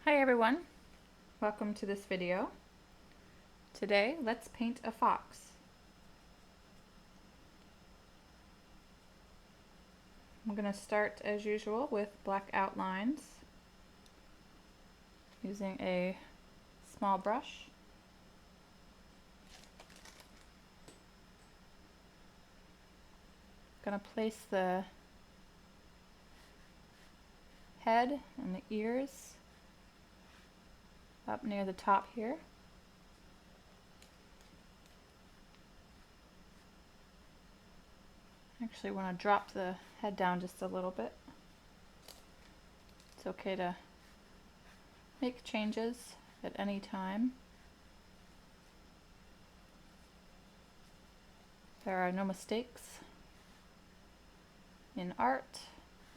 Hi everyone, welcome to this video. Today let's paint a fox. I'm going to start as usual with black outlines using a small brush. I'm going to place the head and the ears up near the top here. Actually want to drop the head down just a little bit. It's okay to make changes at any time. There are no mistakes in art,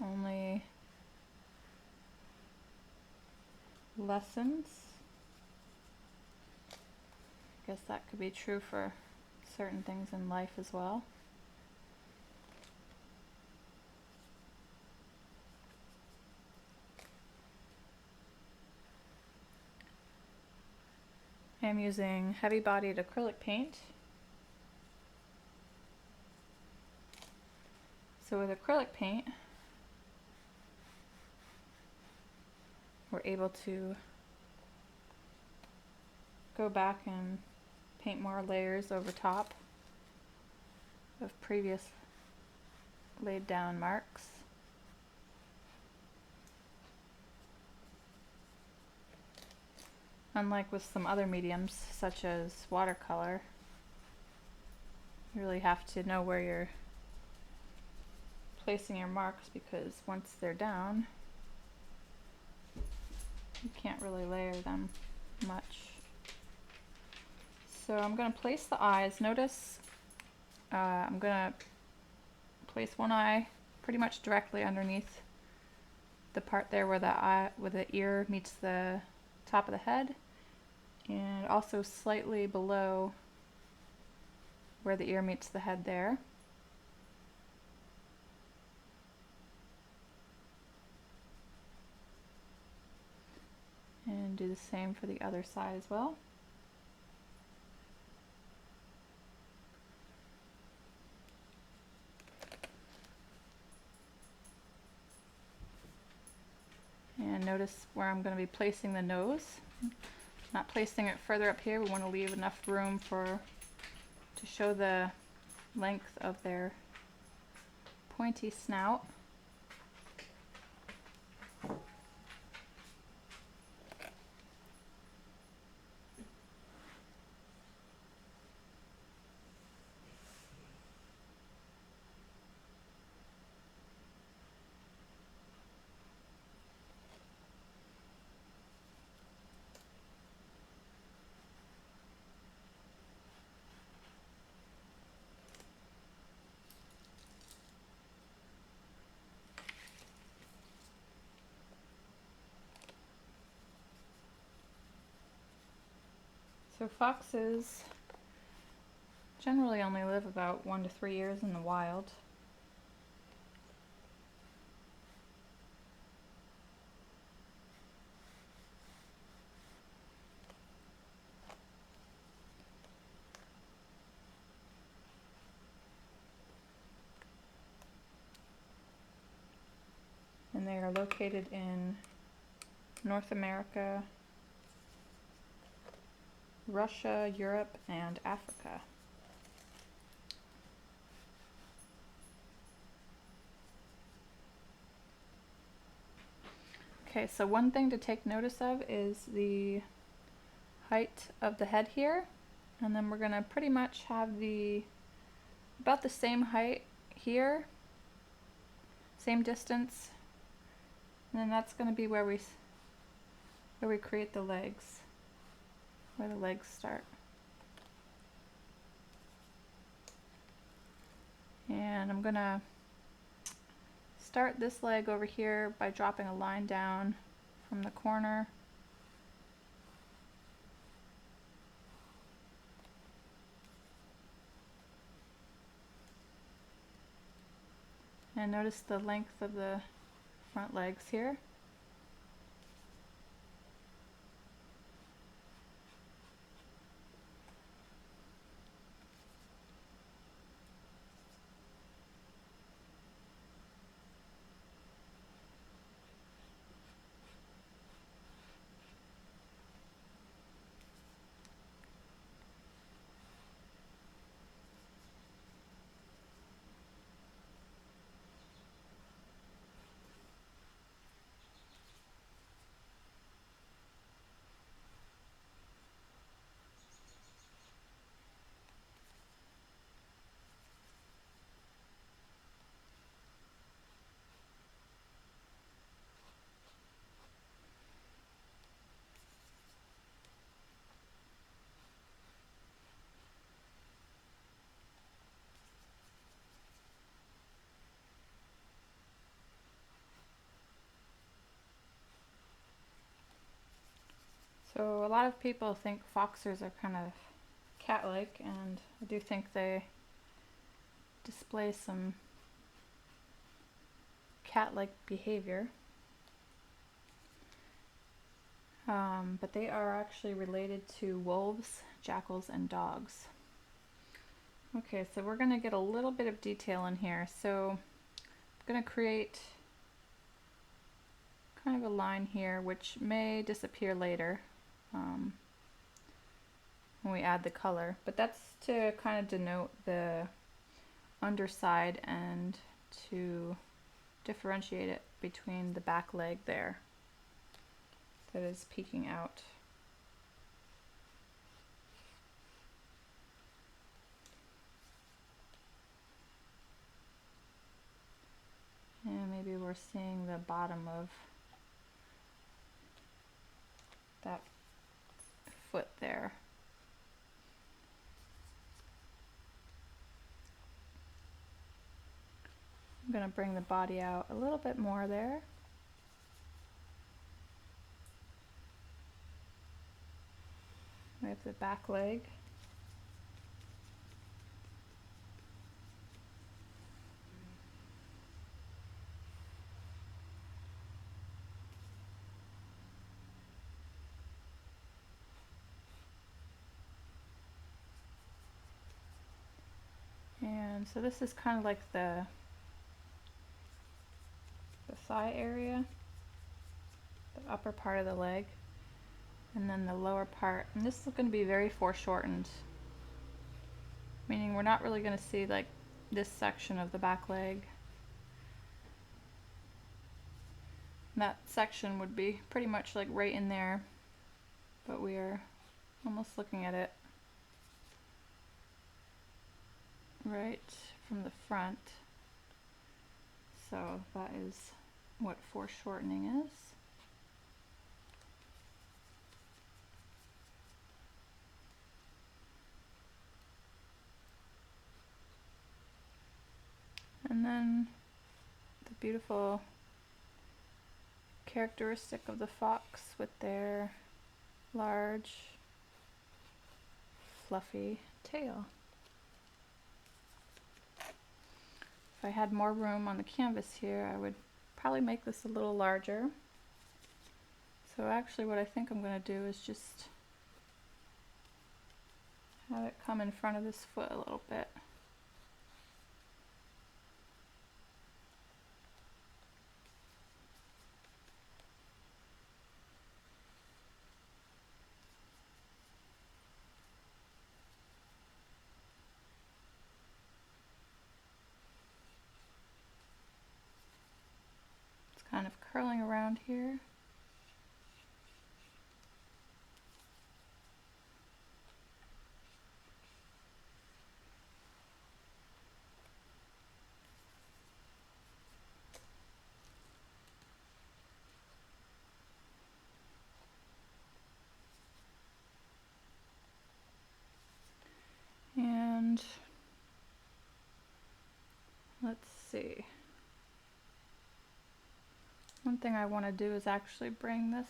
only lessons. I guess that could be true for certain things in life as well. I am using heavy-bodied acrylic paint. So with acrylic paint, we're able to go back and paint more layers over top of previous laid down marks. Unlike with some other mediums, such as watercolor, you really have to know where you're placing your marks, because once they're down, you can't really layer them much. So I'm going to place the eyes. Notice I'm going to place one eye pretty much directly underneath the part there where the ear meets the top of the head, and also slightly below where the ear meets the head there. And do the same for the other side as well. And notice where I'm going to be placing the nose. Not placing it further up here. We want to leave enough room to show the length of their pointy snout. So foxes generally only live about 1 to 3 years in the wild. And they are located in North America, Russia, Europe, and Africa. Okay, so one thing to take notice of is the height of the head here, and then we're going to pretty much have about the same height here, same distance, and then that's going to be where we create the legs, where the legs start. And I'm going to start this leg over here by dropping a line down from the corner. And notice the length of the front legs here. So a lot of people think foxers are kind of cat-like, and I do think they display some cat-like behavior. But they are actually related to wolves, jackals, and dogs. Okay, so we're going to get a little bit of detail in here. So I'm going to create kind of a line here, which may disappear later when we add the color. But that's to kind of denote the underside and to differentiate it between the back leg there that is peeking out. And maybe we're seeing the bottom of that foot there. I'm going to bring the body out a little bit more there. We have the back leg. And so this is kind of like the thigh area, the upper part of the leg, and then the lower part. And this is going to be very foreshortened, meaning we're not really going to see like this section of the back leg. And that section would be pretty much like right in there, but we are almost looking at it right from the front. So that is what foreshortening is. And then the beautiful characteristic of the fox with their large, fluffy tail. If I had more room on the canvas here, I would probably make this a little larger. So actually what I think I'm going to do is just have it come in front of this foot a little bit. It's kind of curling around here. And let's see. One thing I want to do is actually bring this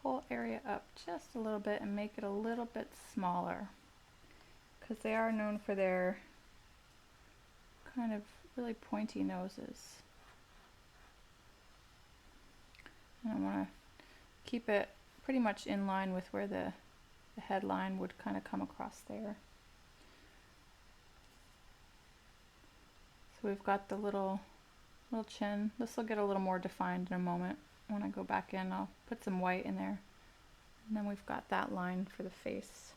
whole area up just a little bit and make it a little bit smaller, because they are known for their kind of really pointy noses. And I want to keep it pretty much in line with where the headline would kind of come across there. So we've got the little chin. This will get a little more defined in a moment. When I go back in, I'll put some white in there. And then we've got that line for the face.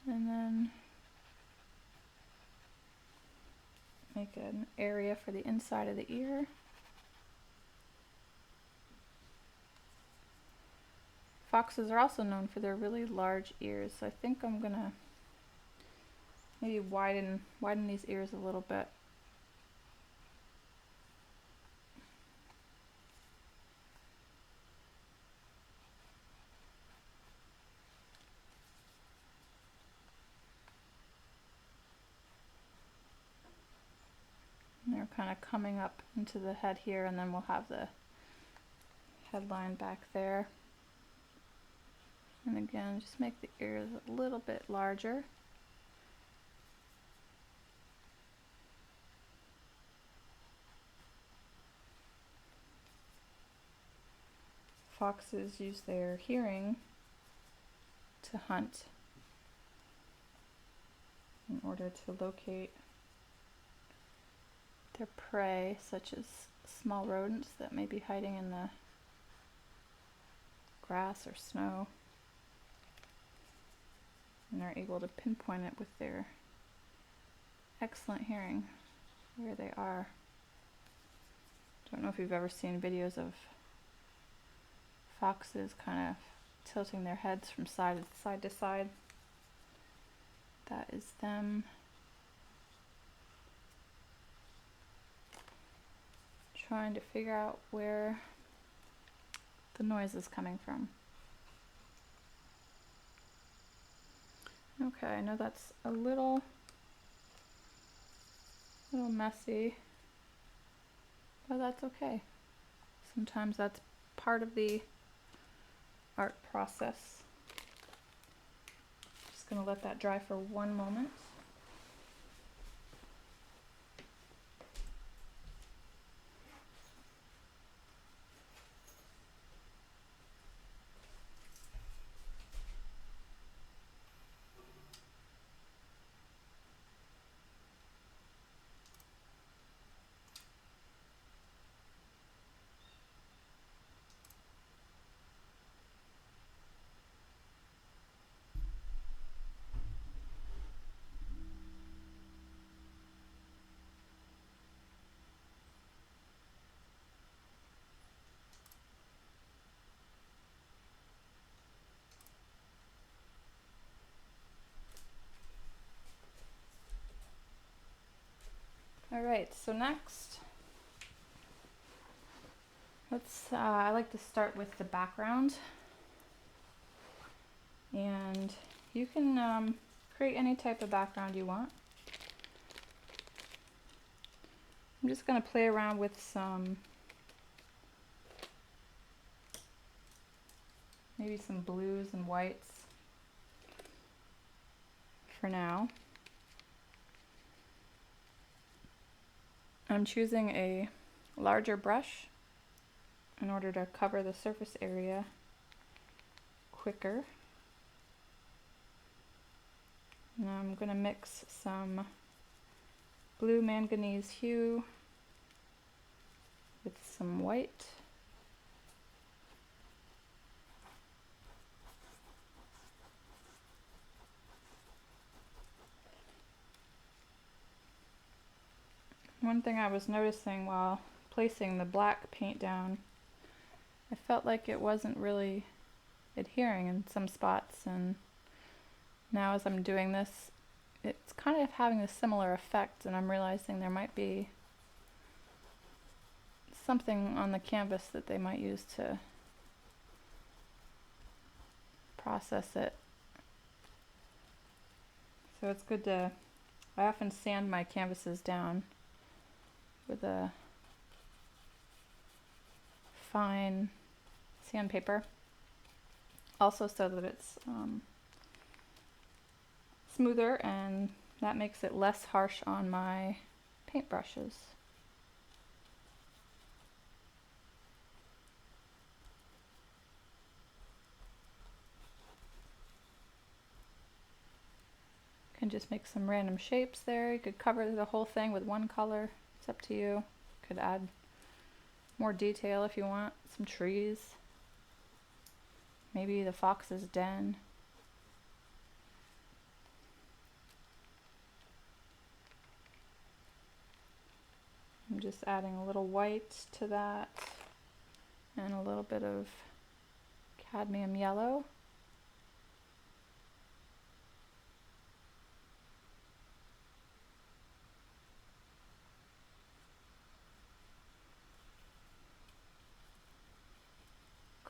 And then make an area for the inside of the ear. Foxes are also known for their really large ears, so I think I'm gonna maybe widen these ears a little bit. kind of coming up into the head here, and then we'll have the headline back there. And again, just make the ears a little bit larger. Foxes use their hearing to hunt in order to locate their prey, such as small rodents that may be hiding in the grass or snow, and they're able to pinpoint it with their excellent hearing where they are. Don't know if you've ever seen videos of foxes kind of tilting their heads from side to side. That is them trying to figure out where the noise is coming from. Okay, I know that's a little messy, but that's okay. Sometimes that's part of the art process. Just gonna let that dry for one moment. Alright, so next, I like to start with the background, and you can create any type of background you want. I'm just going to play around with maybe some blues and whites for now. I'm choosing a larger brush in order to cover the surface area quicker. And I'm going to mix some blue manganese hue with some white. One thing I was noticing while placing the black paint down, I felt like it wasn't really adhering in some spots, and now as I'm doing this, it's kind of having a similar effect, and I'm realizing there might be something on the canvas that they might use to process it. So it's good to, I often sand my canvases down with a fine sandpaper, also so that it's smoother, and that makes it less harsh on my paintbrushes. You can just make some random shapes there. You could cover the whole thing with one color. It's up to you. Could add more detail if you want. Some trees. Maybe the fox's den. I'm just adding a little white to that and a little bit of cadmium yellow.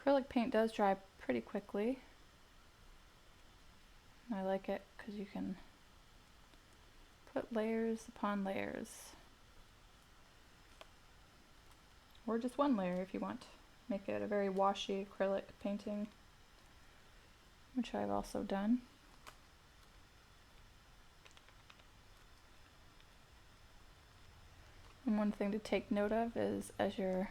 Acrylic paint does dry pretty quickly. I like it because you can put layers upon layers. or just one layer if you want. Make it a very washy acrylic painting, which I've also done. And one thing to take note of is as you're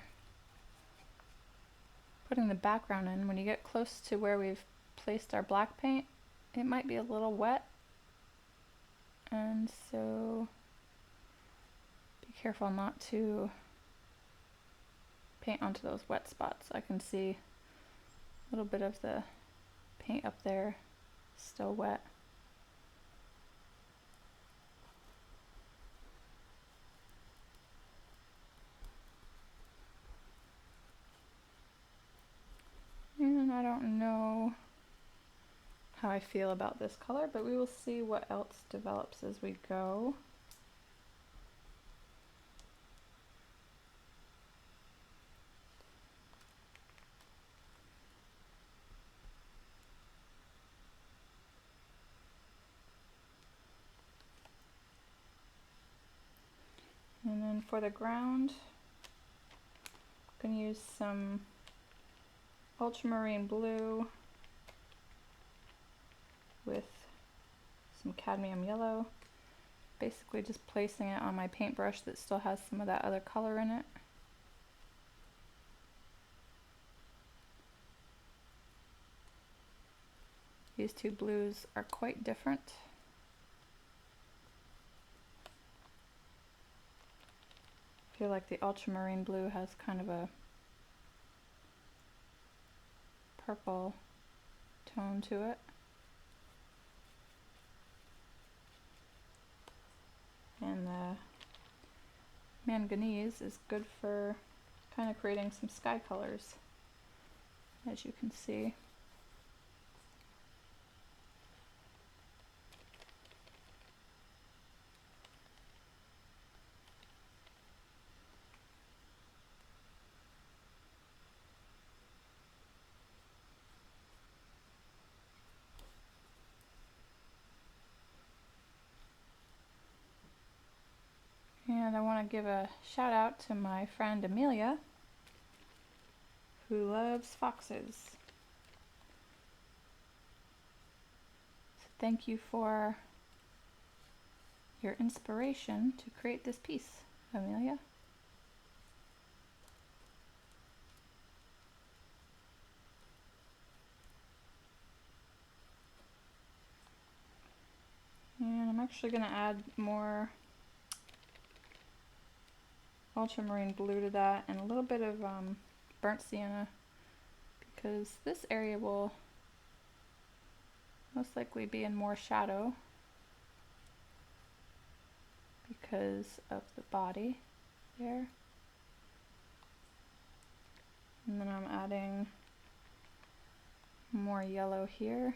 putting the background in, when you get close to where we've placed our black paint, it might be a little wet, and so be careful not to paint onto those wet spots. I can see a little bit of the paint up there still wet. And I don't know how I feel about this color, but we will see what else develops as we go. And then for the ground, I'm going to use some ultramarine blue with some cadmium yellow. Basically just placing it on my paintbrush that still has some of that other color in it. These two blues are quite different. I feel like the ultramarine blue has kind of a purple tone to it. And the manganese is good for kind of creating some sky colors, as you can see. And I want to give a shout out to my friend Amelia, who loves foxes. So thank you for your inspiration to create this piece, Amelia. And I'm actually going to add more ultramarine blue to that and a little bit of burnt sienna, because this area will most likely be in more shadow because of the body there. And then I'm adding more yellow here.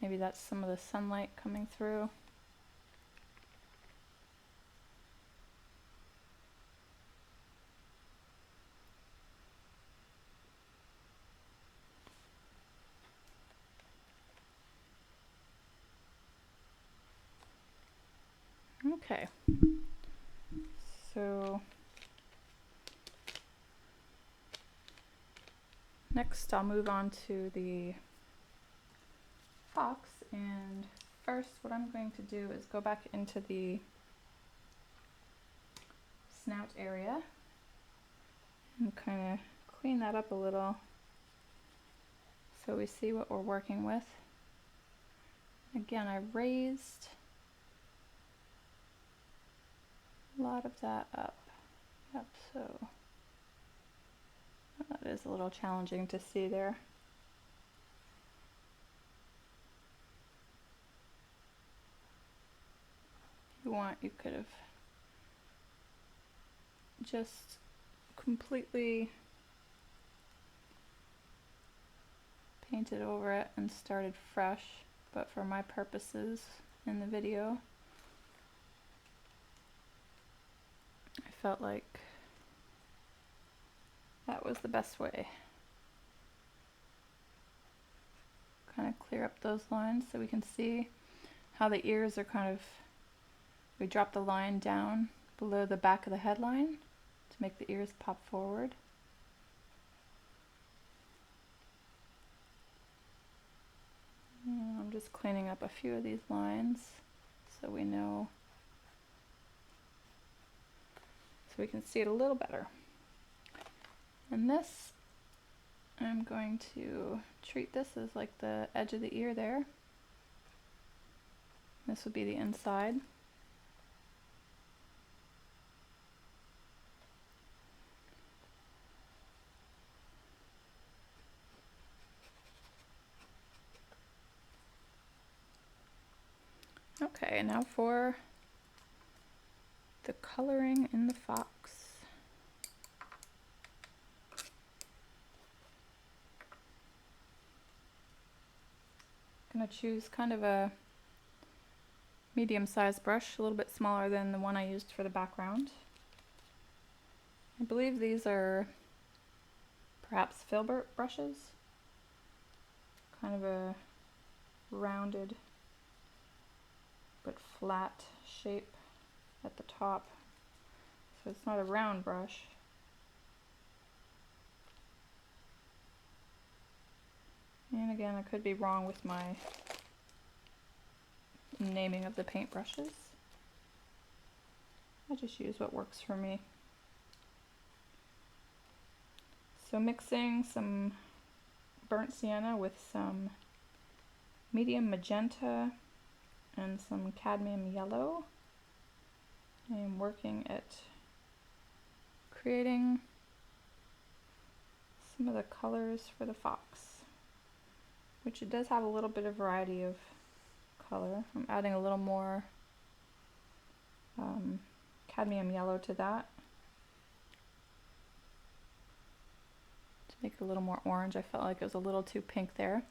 Maybe that's some of the sunlight coming through. Okay, so next I'll move on to the fox, and first what I'm going to do is go back into the snout area and kind of clean that up a little so we see what we're working with. Again, I raised a lot of that up. Yep, so that is a little challenging to see there. If you want, you could have just completely painted over it and started fresh, but for my purposes in the video, I felt like that was the best way. Kind of clear up those lines so we can see how the ears are kind of we drop the line down below the back of the headline to make the ears pop forward. And I'm just cleaning up a few of these lines so we know, so we can see it a little better. And this, I'm going to treat this as like the edge of the ear there. This would be the inside. Okay, now for the coloring in the fox. I'm going to choose kind of a medium-sized brush, a little bit smaller than the one I used for the background. I believe these are perhaps filbert brushes. Kind of a rounded but flat shape at the top. So it's not a round brush. And again, I could be wrong with my naming of the paintbrushes. I just use what works for me. So mixing some burnt sienna with some medium magenta and some cadmium yellow. I am working at creating some of the colors for the fox, which it does have a little bit of variety of color. I'm adding a little more cadmium yellow to that to make it a little more orange. I felt like it was a little too pink there.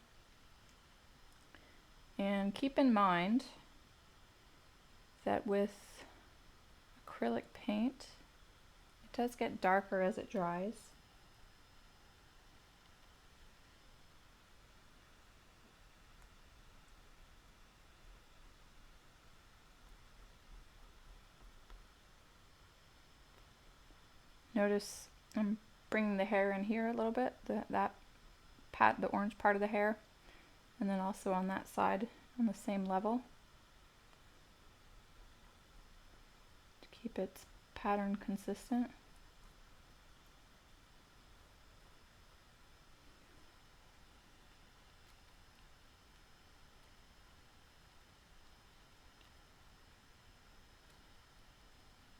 And keep in mind that with acrylic paint, it does get darker as it dries. Notice I'm bringing the hair in here a little bit, the orange part of the hair, and then also on that side on the same level to keep its pattern consistent.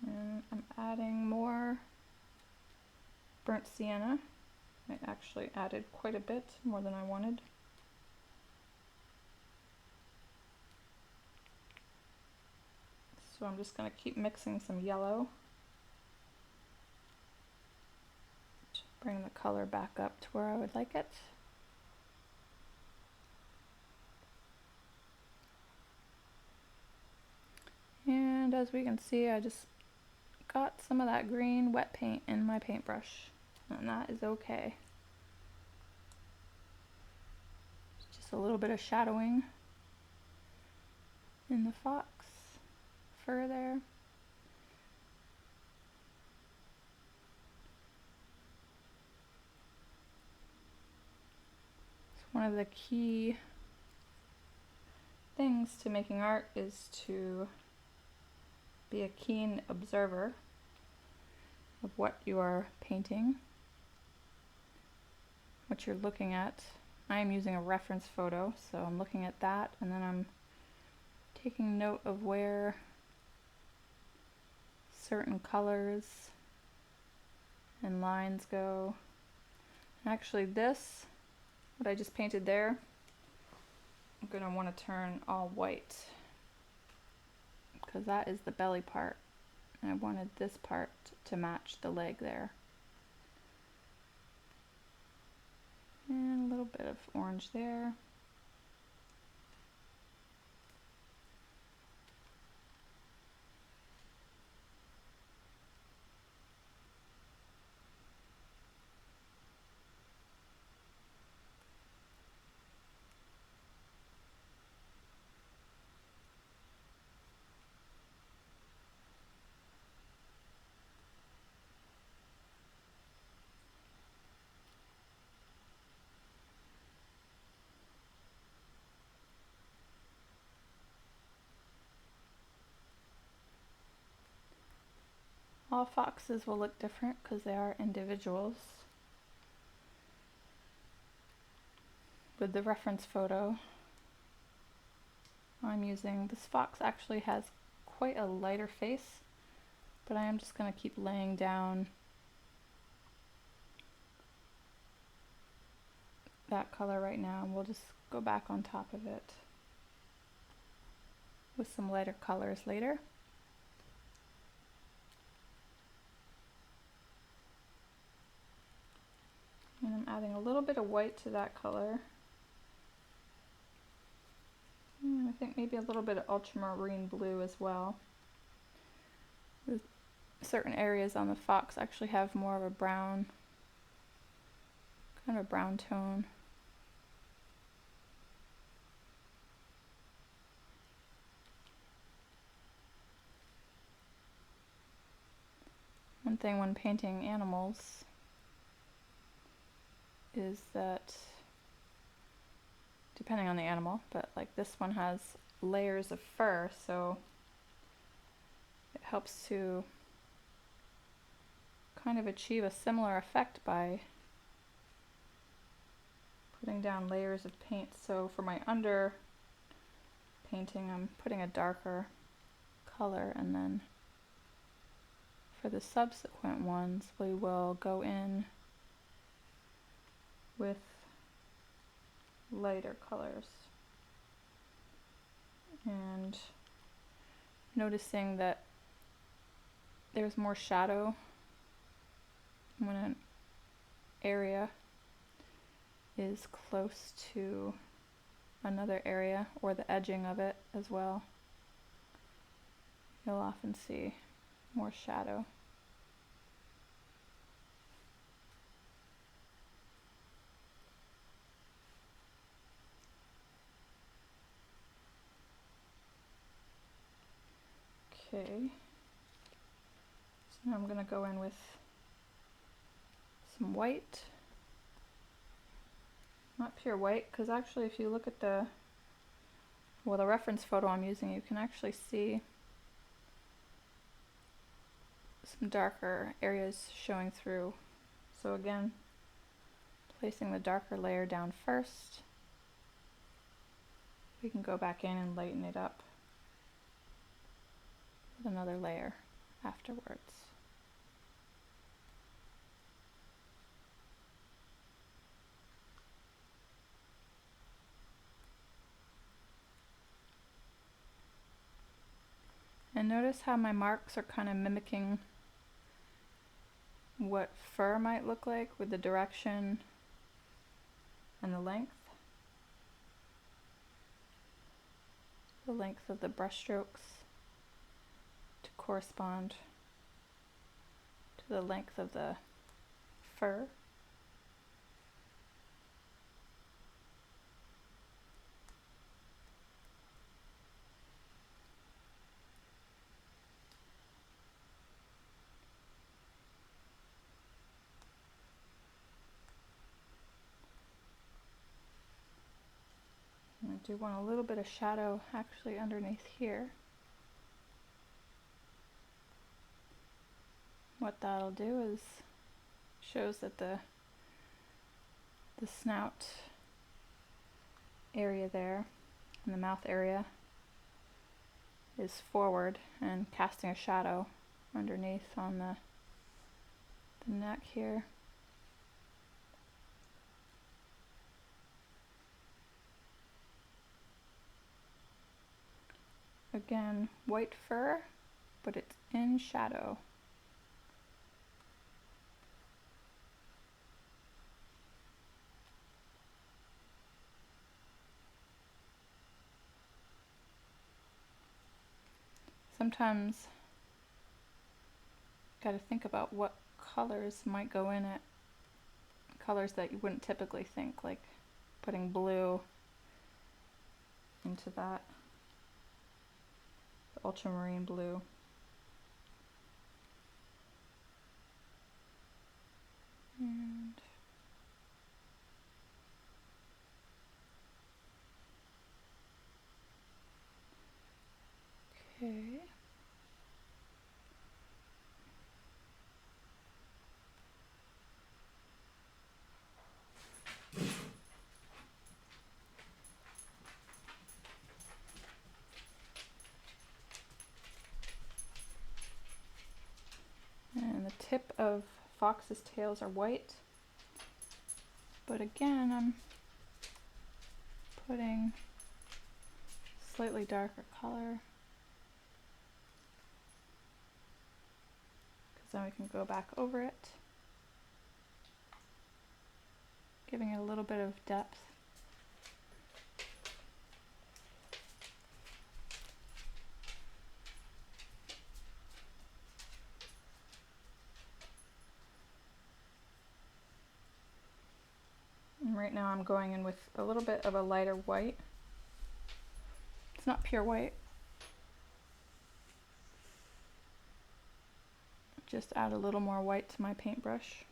And I'm adding more burnt sienna. I actually added quite a bit, more than I wanted. So I'm just going to keep mixing some yellow to bring the color back up to where I would like it. And as we can see, I just got some of that green wet paint in my paintbrush, and that is okay. Just a little bit of shadowing in the fox fur there. So one of the key things to making art is to be a keen observer of what you are painting, what you're looking at. I am using a reference photo, so I'm looking at that, and then I'm taking note of where certain colors and lines go. Actually, this, what I just painted there, I'm going to want to turn all white, because that is the belly part, and I wanted this part to match the leg there. And a little bit of orange there. All foxes will look different because they are individuals. With the reference photo I'm using, this fox actually has quite a lighter face, but I am just going to keep laying down that color right now, and we'll just go back on top of it with some lighter colors later. And I'm adding a little bit of white to that color. And I think maybe a little bit of ultramarine blue as well. Certain areas on the fox actually have more of a brown, kind of a brown tone. One thing when painting animals is that, depending on the animal, but like this one has layers of fur, so it helps to kind of achieve a similar effect by putting down layers of paint. So for my under painting, I'm putting a darker color, and then for the subsequent ones we will go in with lighter colors. And noticing that there's more shadow when an area is close to another area, or the edging of it as well, you'll often see more shadow. Okay, so now I'm going to go in with some white. Not pure white, because actually if you look at the reference photo I'm using, you can actually see some darker areas showing through. So again, placing the darker layer down first, we can go back in and lighten it up with another layer afterwards. And notice how my marks are kind of mimicking what fur might look like with the direction and the length. The length of the brush strokes to correspond to the length of the fur. I do want a little bit of shadow actually underneath here. What that'll do is shows that the snout area there and the mouth area is forward, and casting a shadow underneath on the neck here. Again, white fur, but it's in shadow. Sometimes got to think about what colors might go in it. Colors that you wouldn't typically think, like putting blue into that. Ultramarine blue. And okay. of foxes' tails are white, but again I'm putting slightly darker color because then we can go back over it, giving it a little bit of depth. And right now I'm going in with a little bit of a lighter white. It's not pure white. Just add a little more white to my paintbrush.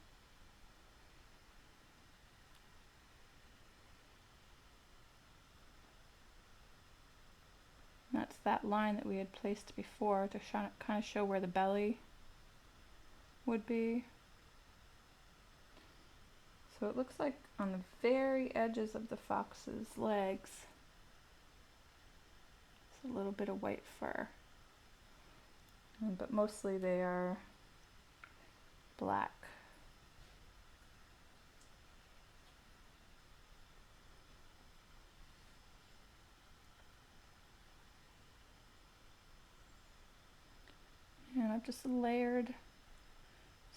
And that's that line that we had placed before to kind of show where the belly would be. So it looks like on the very edges of the fox's legs, it's a little bit of white fur. But mostly they are black. And I've just layered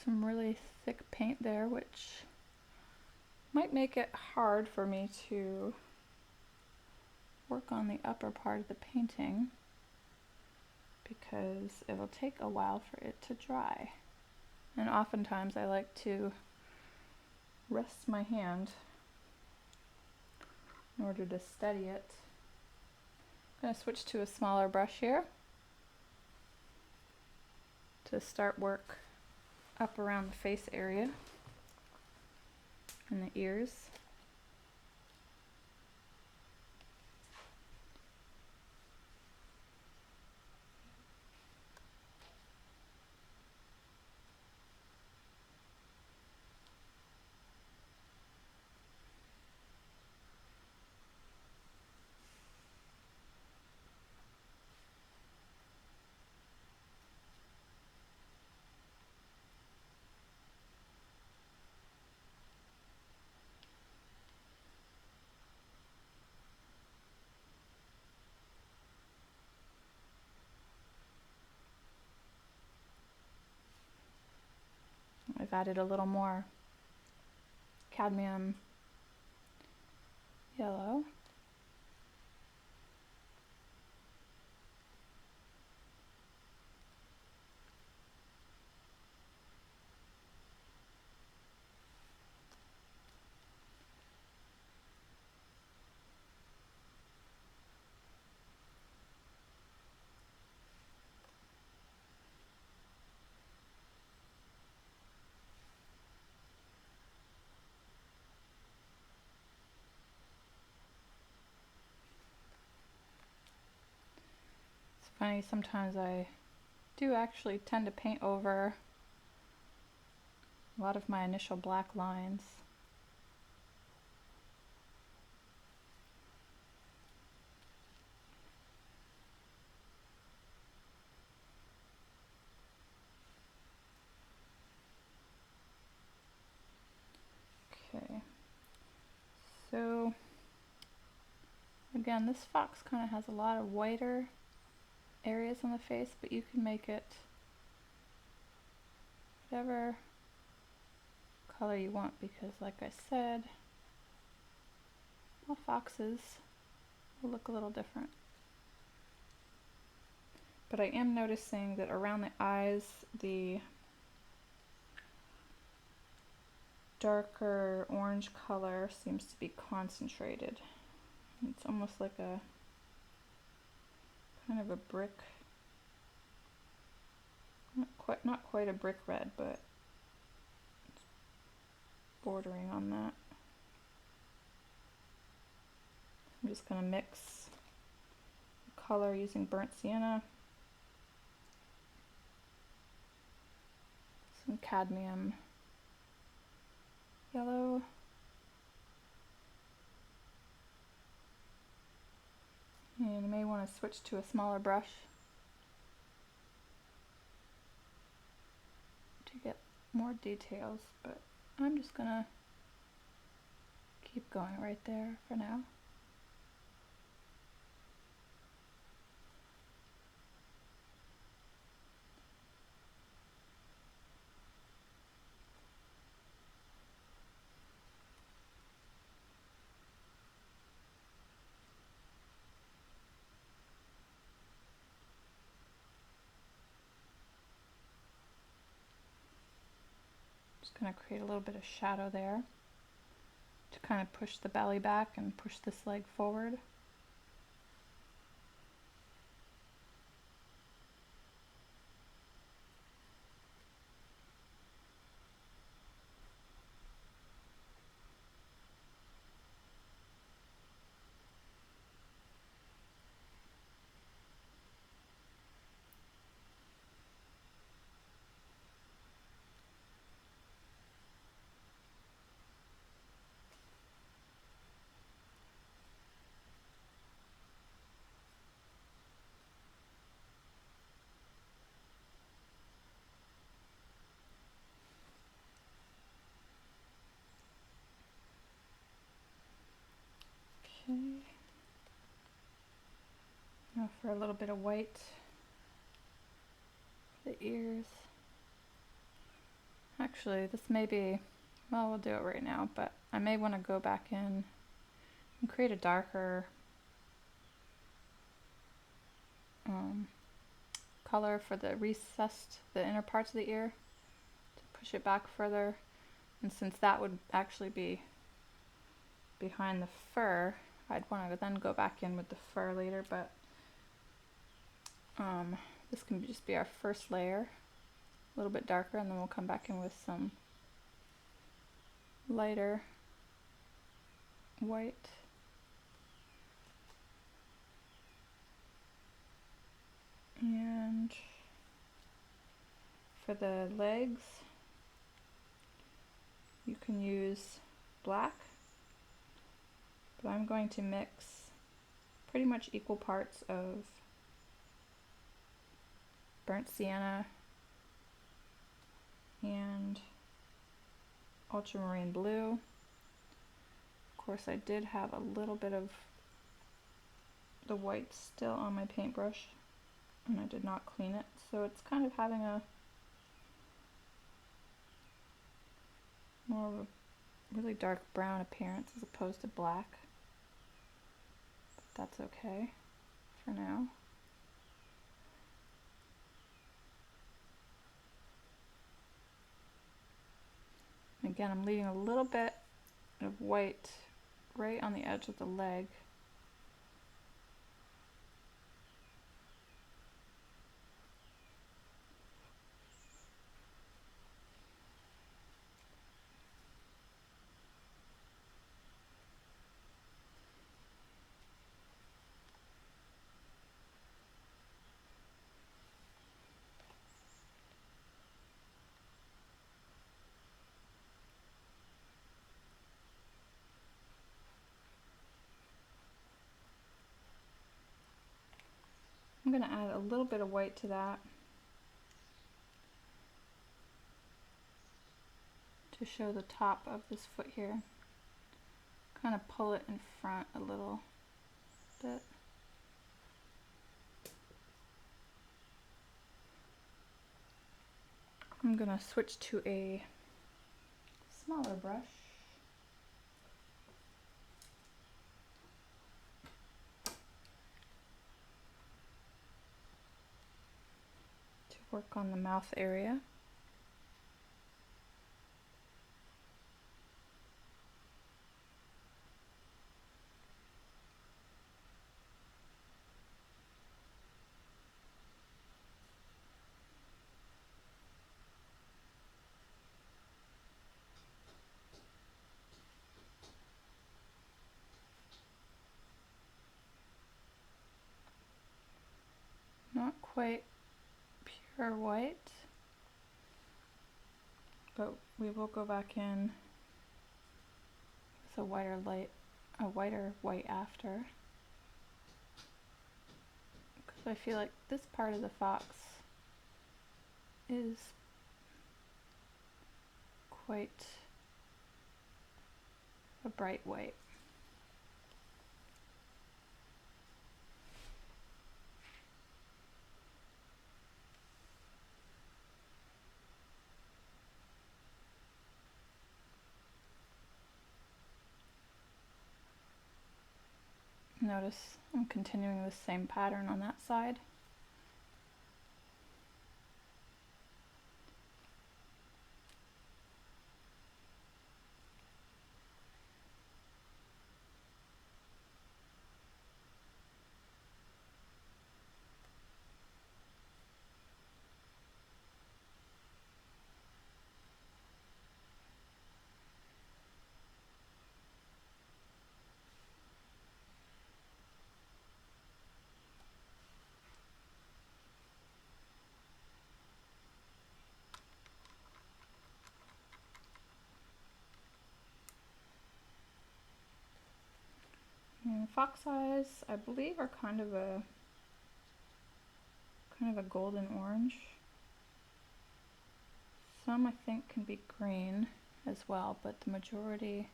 some really thick paint there, which might make it hard for me to work on the upper part of the painting because it'll take a while for it to dry. And oftentimes I like to rest my hand in order to steady it. I'm going to switch to a smaller brush here to start work up around the face area and the ears. I've added a little more cadmium yellow. Funny, sometimes I do actually tend to paint over a lot of my initial black lines. Okay, so again, this fox kind of has a lot of whiter areas on the face, but you can make it whatever color you want because, like I said, all foxes will look a little different. But I am noticing that around the eyes, the darker orange color seems to be concentrated. It's almost like a kind of a brick, not quite a brick red, but it's bordering on that. I'm just going to mix the color using burnt sienna, some cadmium yellow, and you may want to switch to a smaller brush to get more details, but I'm just gonna keep going right there for now. Just gonna create a little bit of shadow there to kind of push the belly back and push this leg forward. Okay. Now for a little bit of white for the ears. Actually, this may be, well, we'll do it right now, but I may want to go back in and create a darker color for the recessed, the inner parts of the ear, to push it back further. And since that would actually be behind the fur, I'd want to then go back in with the fur later, but this can just be our first layer, a little bit darker, and then we'll come back in with some lighter white. And for the legs, you can use black, but I'm going to mix pretty much equal parts of burnt sienna and ultramarine blue. Of course, I did have a little bit of the white still on my paintbrush, and I did not clean it, so it's kind of having a more of a really dark brown appearance as opposed to black, but that's okay for now. Again, I'm leaving a little bit of white right on the edge of the leg. I'm going to add a little bit of white to that to show the top of this foot here. Kind of pull it in front a little bit. I'm going to switch to a smaller brush to work on the mouth area. Not quite pure white, but we will go back in with a whiter white after, because I feel like this part of the fox is quite a bright white. Notice I'm continuing the same pattern on that side. And fox eyes, I believe, are kind of a golden orange. Some I think can be green as well, but the majority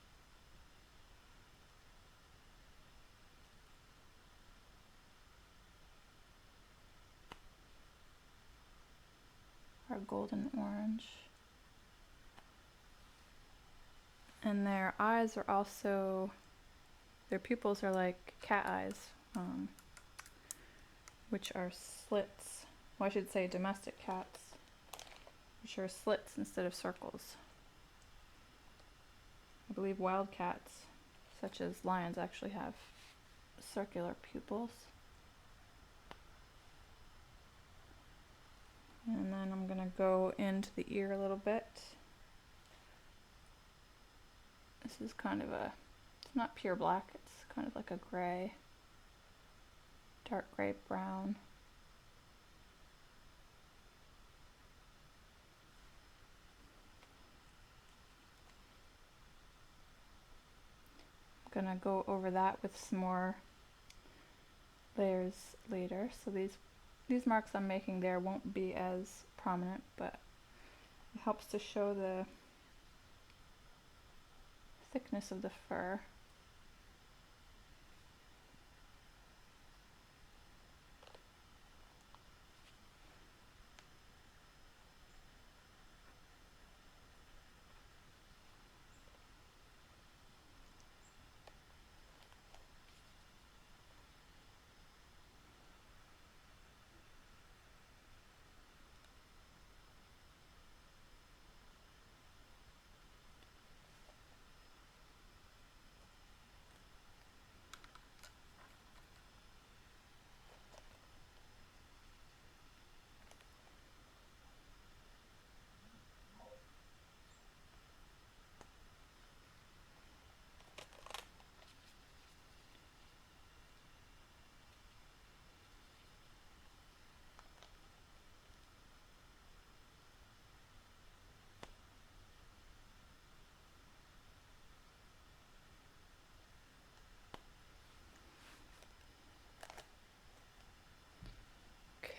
are golden orange. And their eyes are also, their pupils are like cat eyes, which are slits. Well, I should say domestic cats, which are slits instead of circles. I believe wild cats, such as lions, actually have circular pupils. And then I'm going to go into the ear a little bit. This is kind of a, it's not pure black, it's kind of like a gray, dark gray brown. I'm gonna go over that with some more layers later. So these marks I'm making there won't be as prominent, but it helps to show the thickness of the fur.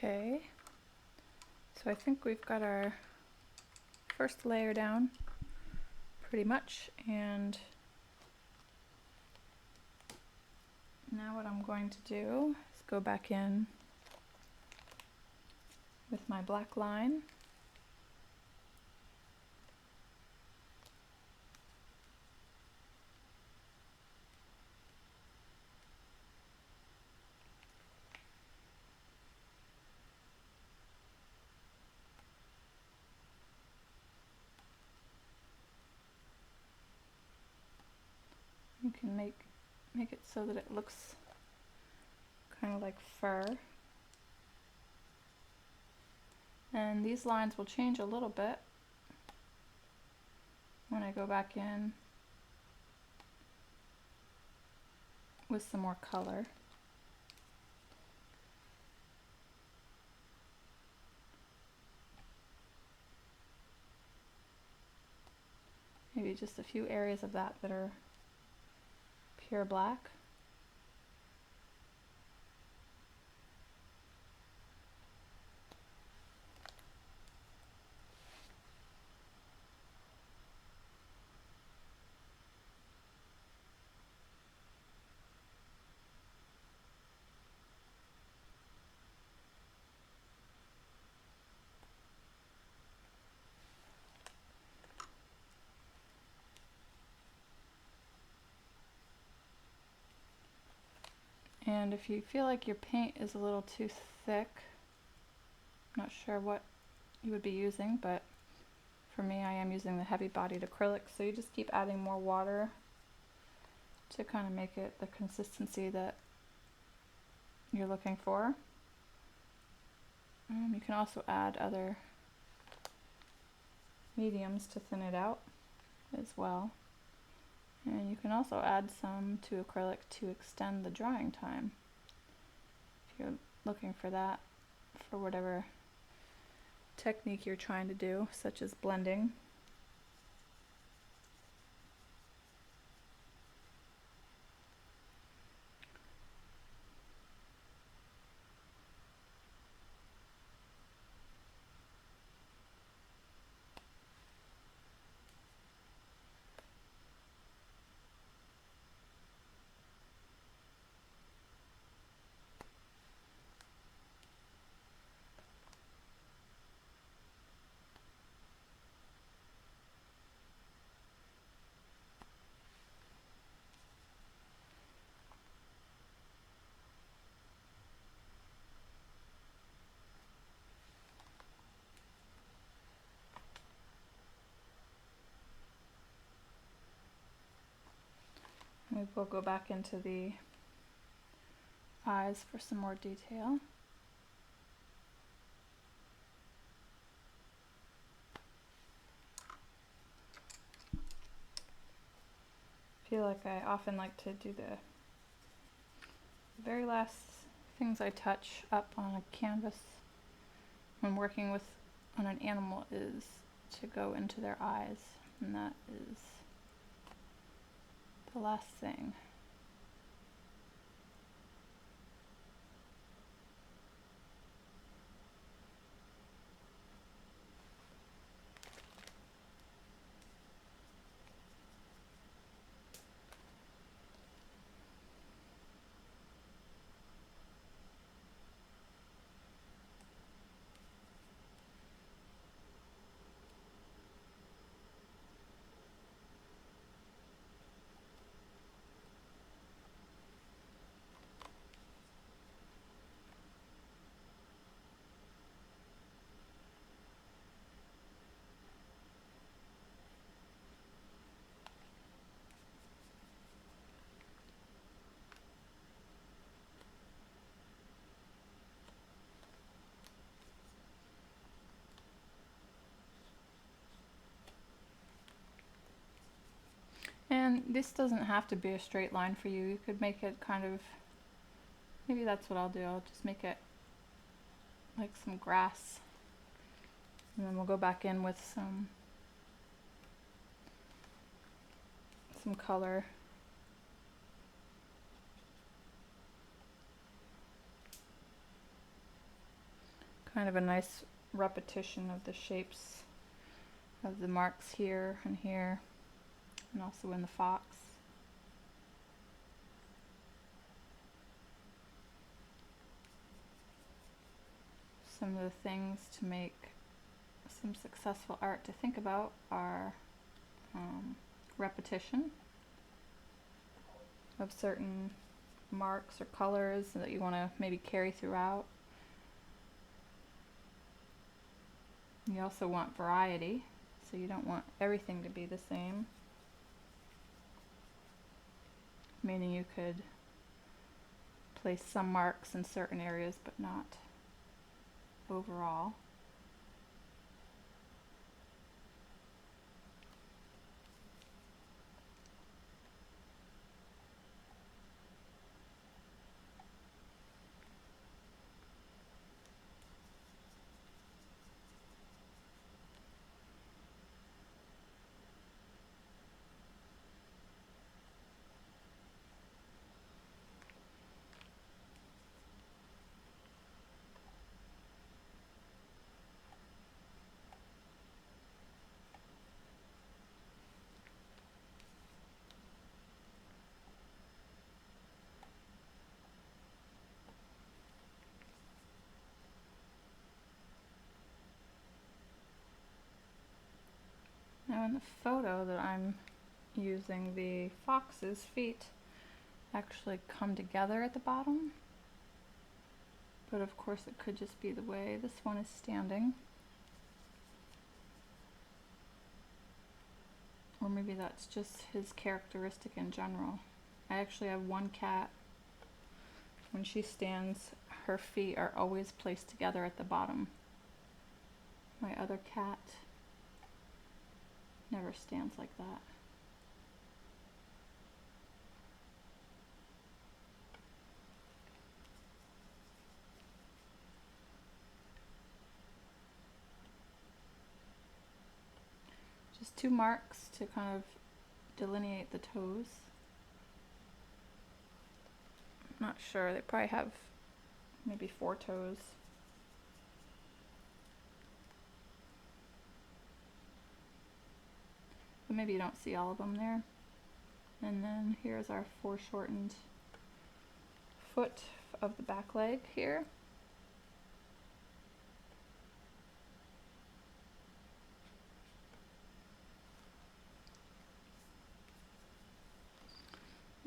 Okay, so I think we've got our first layer down pretty much, and now what I'm going to do is go back in with my black line. You can make it so that it looks kind of like fur. And these lines will change a little bit when I go back in with some more color. Maybe just a few areas of that that are pure black. And if you feel like your paint is a little too thick, I'm not sure what you would be using, but for me I am using the heavy bodied acrylic, so you just keep adding more water to kind of make it the consistency that you're looking for. You can also add other mediums to thin it out as well. And you can also add some to acrylic to extend the drying time if you're looking for that for whatever technique you're trying to do, such as blending. Maybe we'll go back into the eyes for some more detail. I feel like I often like to do the very last things I touch up on a canvas when working with on an animal is to go into their eyes, and that is the last thing. And this doesn't have to be a straight line for you. You could make it kind of, maybe that's what I'll do. I'll just make it like some grass. And then we'll go back in with some color. Kind of a nice repetition of the shapes of the marks here and here, and also in the fox. Some of the things to make some successful art to think about are repetition of certain marks or colors that you want to maybe carry throughout. You also want variety, so you don't want everything to be the same. Meaning you could place some marks in certain areas but not overall. Now in the photo that I'm using, the fox's feet actually come together at the bottom. But of course it could just be the way this one is standing. Or maybe that's just his characteristic in general. I actually have one cat, when she stands, her feet are always placed together at the bottom. My other cat never stands like that. Just 2 marks to kind of delineate the toes. I'm not sure, they probably have maybe 4 toes. But maybe you don't see all of them there. And then here's our foreshortened foot of the back leg here.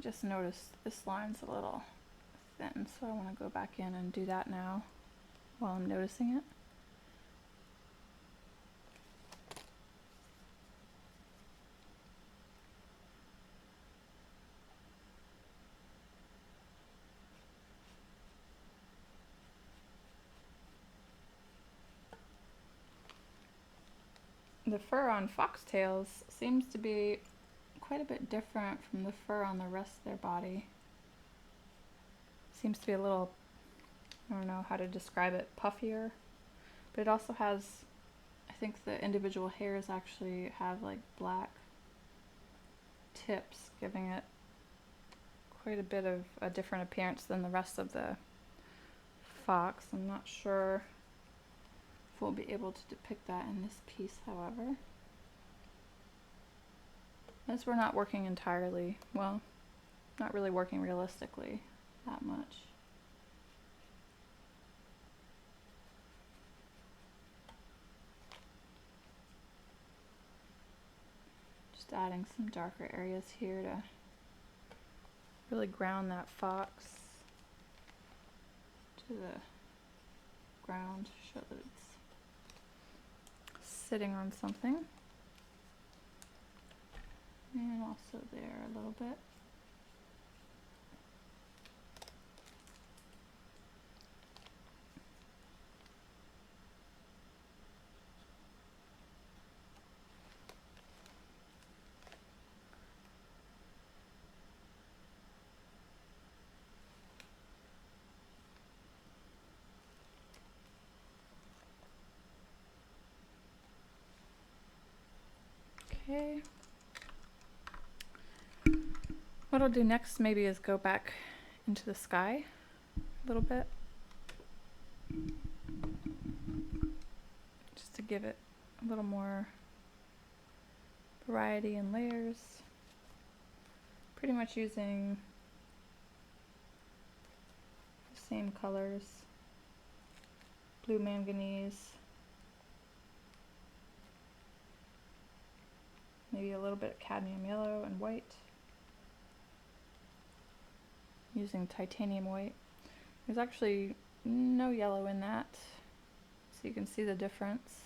Just noticed this line's a little thin, so I want to go back in and do that now while I'm noticing it. The fur on foxtails seems to be quite a bit different from the fur on the rest of their body. Seems to be a little, I don't know how to describe it, puffier. But it also has, I think the individual hairs actually have like black tips, giving it quite a bit of a different appearance than the rest of the fox. I'm not sure if we'll be able to depict that in this piece, however. As we're not working entirely, well, not really working realistically that much. Just adding some darker areas here to really ground that fox to the ground, show that it's sitting on something. And also there a little bit. Okay. What I'll do next maybe is go back into the sky a little bit, just to give it a little more variety and layers. Pretty much using the same colors, blue manganese, maybe a little bit of cadmium yellow and white. Using titanium white. There's actually no yellow in that, so you can see the difference.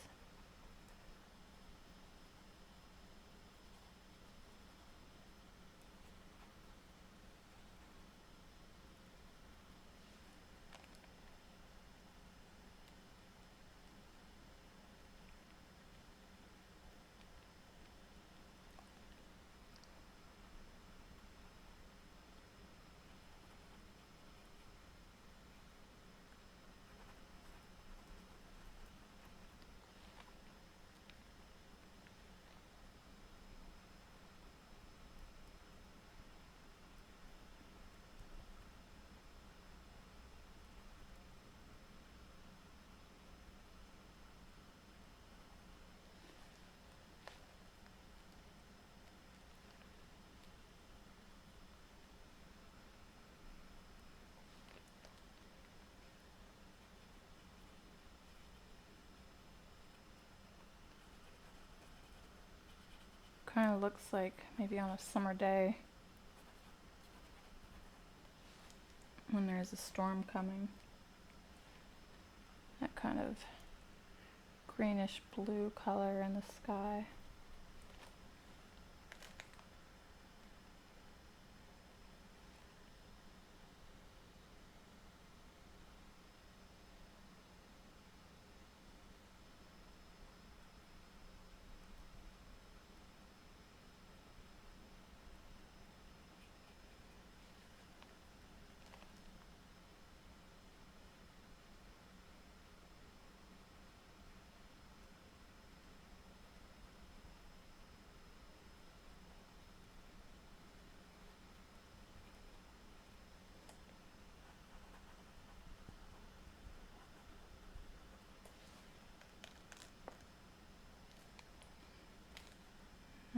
Kind of looks like maybe on a summer day when there's a storm coming. That kind of greenish blue color in the sky.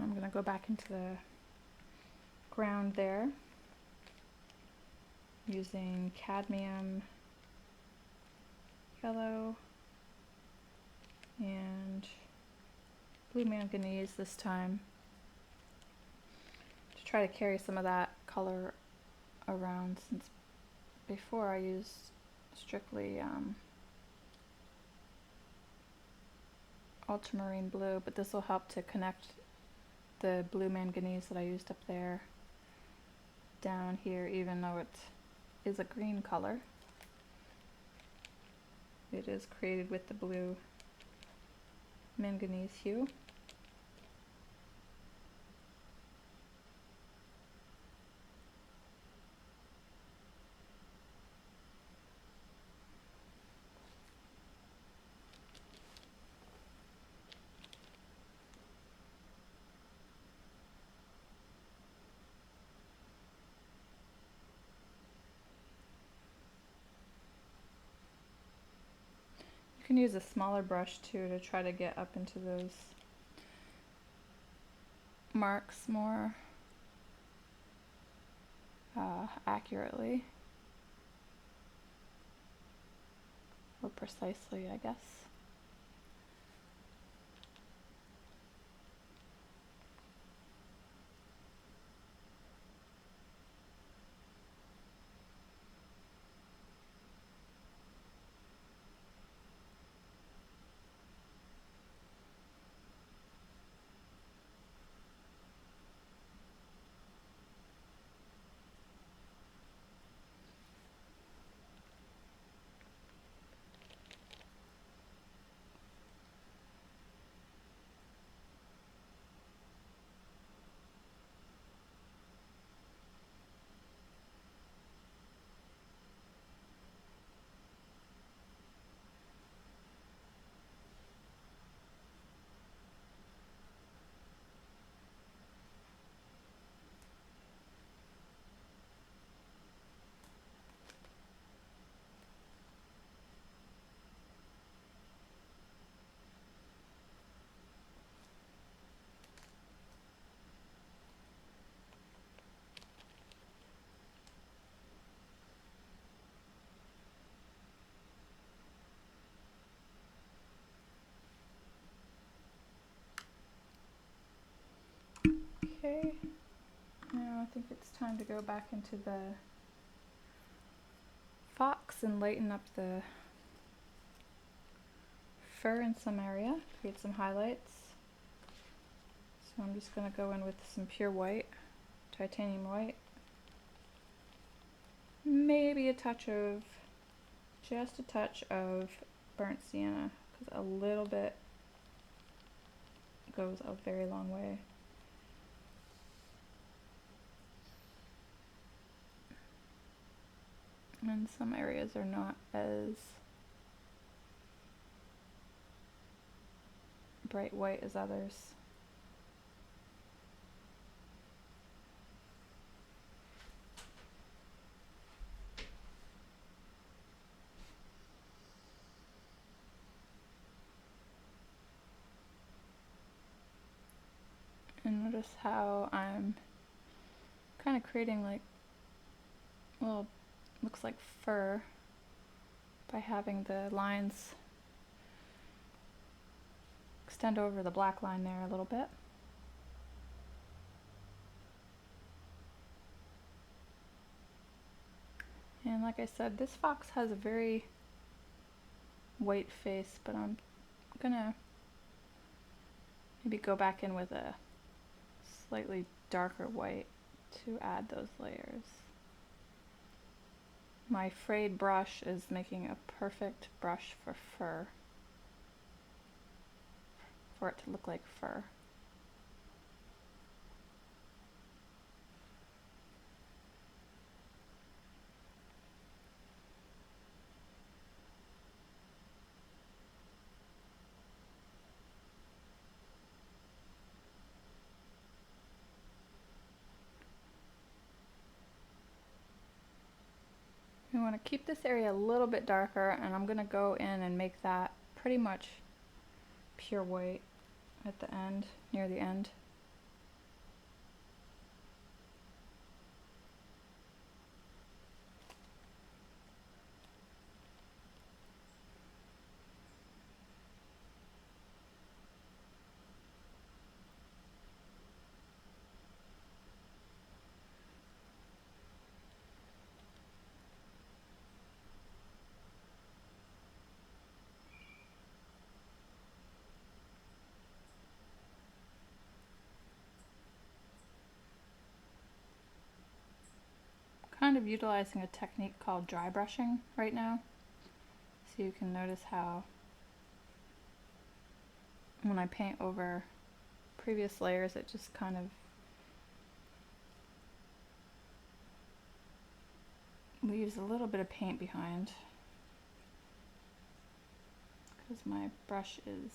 I'm going to go back into the ground there using cadmium yellow and blue manganese this time, to try to carry some of that color around, since before I used strictly ultramarine blue, but this will help to connect the blue manganese that I used up there down here, even though it is a green color. It is created with the blue manganese hue. You can use a smaller brush too to try to get up into those marks more accurately, or precisely, I guess. Okay, now I think it's time to go back into the fox and lighten up the fur in some area, create some highlights. So I'm just going to go in with some pure white, titanium white, maybe just a touch of burnt sienna, because a little bit goes a very long way. And some areas are not as bright white as others. And notice how I'm kind of creating like, well, looks like fur by having the lines extend over the black line there a little bit. And like I said, this fox has a very white face, but I'm gonna maybe go back in with a slightly darker white to add those layers. My frayed brush is making a perfect brush for fur, for it to look like fur. We want to keep this area a little bit darker, and I'm going to go in and make that pretty much pure white at the end, near the end. Kind of utilizing a technique called dry brushing right now. So you can notice how when I paint over previous layers, it just kind of leaves a little bit of paint behind, because my brush is,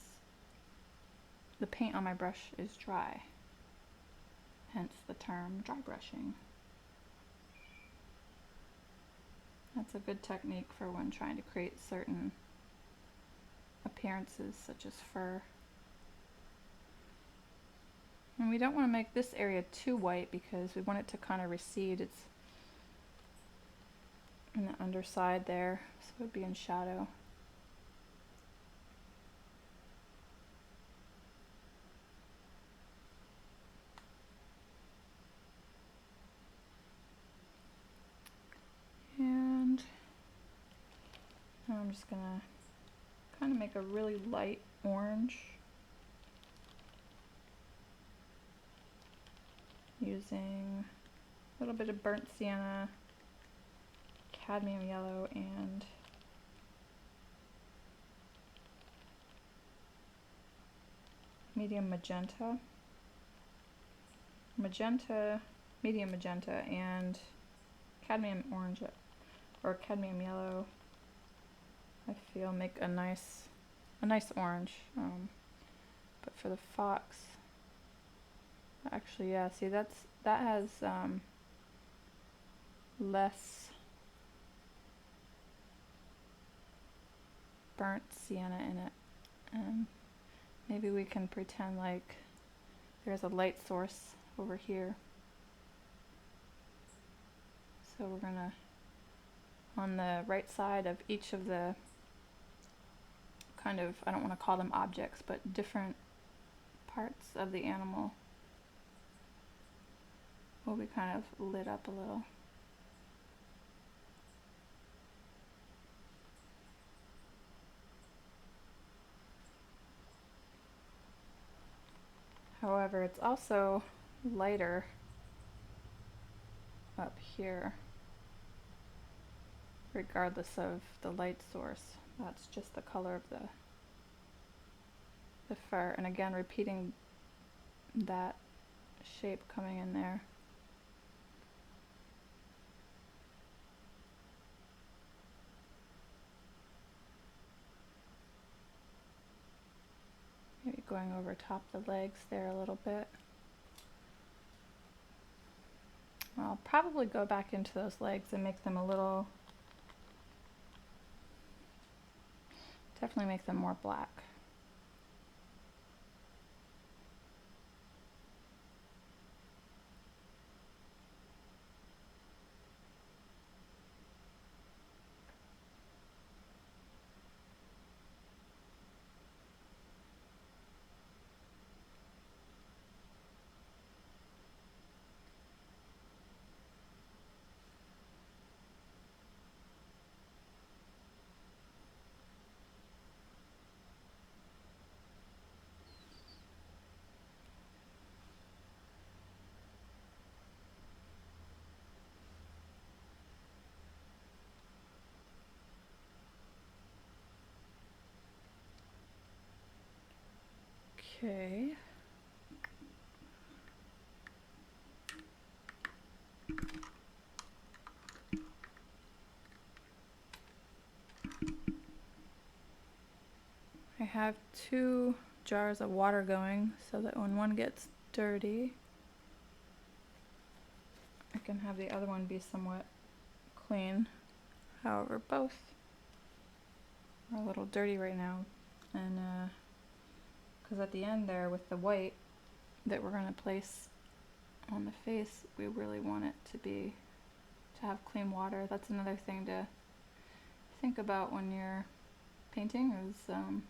the paint on my brush is dry, hence the term dry brushing. That's a good technique for when trying to create certain appearances, such as fur. And we don't want to make this area too white because we want it to kind of recede. It's in the underside there, so it would be in shadow. And now I'm just gonna kind of make a really light orange using a little bit of burnt sienna, cadmium yellow, and medium magenta. Medium magenta, and cadmium orange or cadmium yellow. I feel make a nice orange. But for the fox, actually, yeah. See, that has less burnt sienna in it, and maybe we can pretend like there's a light source over here. So we're gonna, on the right side of each of the kind of, I don't want to call them objects, but different parts of the animal will be kind of lit up a little. However, it's also lighter up here, regardless of the light source. That's just the color of the fur. And again, repeating that shape coming in there. Maybe going over top the legs there a little bit. I'll probably go back into those legs and make them a little, definitely make them more black. Okay. I have 2 jars of water going so that when one gets dirty, I can have the other one be somewhat clean. However, both are a little dirty right now, and because at the end there with the white that we're going to place on the face, we really want it to have clean water. That's another thing to think about when you're painting is you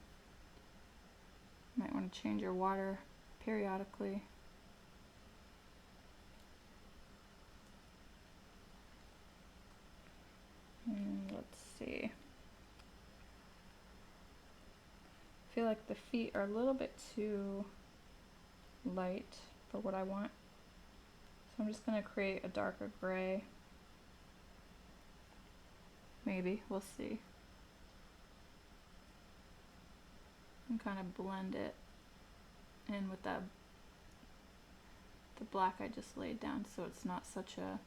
might want to change your water periodically. And let's see. I feel like the feet are a little bit too light for what I want. So I'm just going to create a darker gray. Maybe, we'll see. And kind of blend it in with the black I just laid down so it's not such a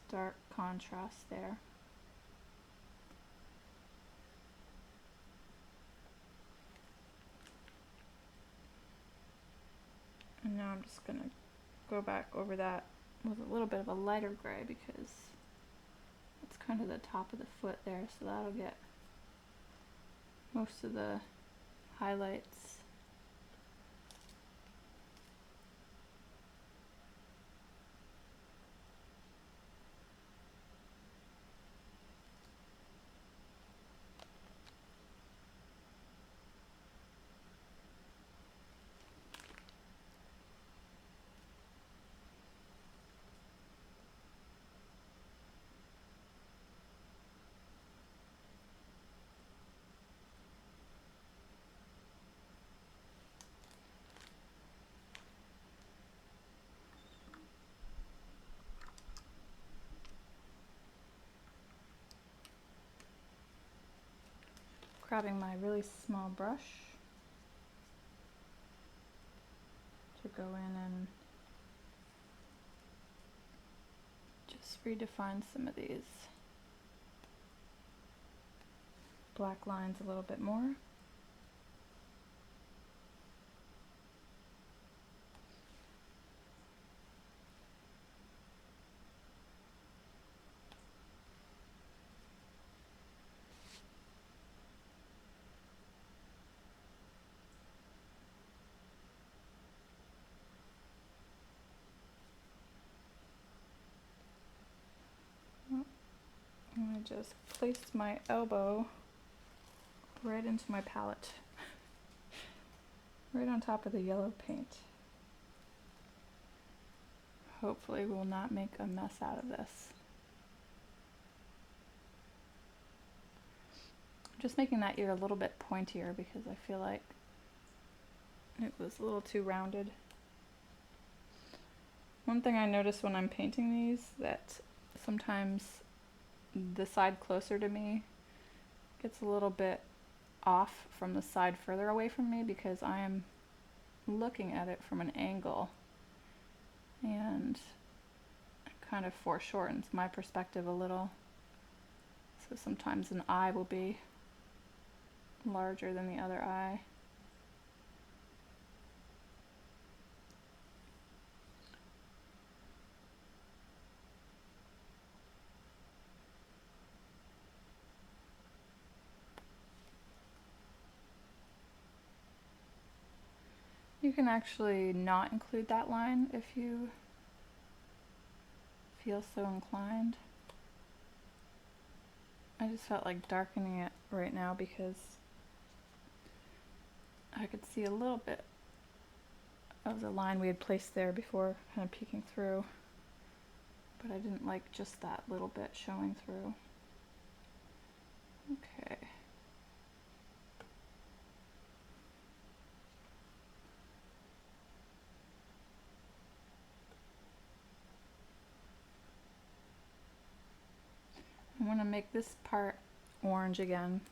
stark contrast there. And now I'm just going to go back over that with a little bit of a lighter gray because it's kind of the top of the foot there, so that'll get most of the highlights. Grabbing my really small brush to go in and just redefine some of these black lines a little bit more. I just placed my elbow right into my palette, right on top of the yellow paint. Hopefully we'll not make a mess out of this. I'm just making that ear a little bit pointier because I feel like it was a little too rounded. One thing I notice when I'm painting these, that sometimes the side closer to me gets a little bit off from the side further away from me because I am looking at it from an angle, and it kind of foreshortens my perspective a little. So sometimes an eye will be larger than the other eye. You can actually not include that line if you feel so inclined. I just felt like darkening it right now because I could see a little bit of the line we had placed there before kind of peeking through, but I didn't like just that little bit showing through. Okay. I want to make this part orange again.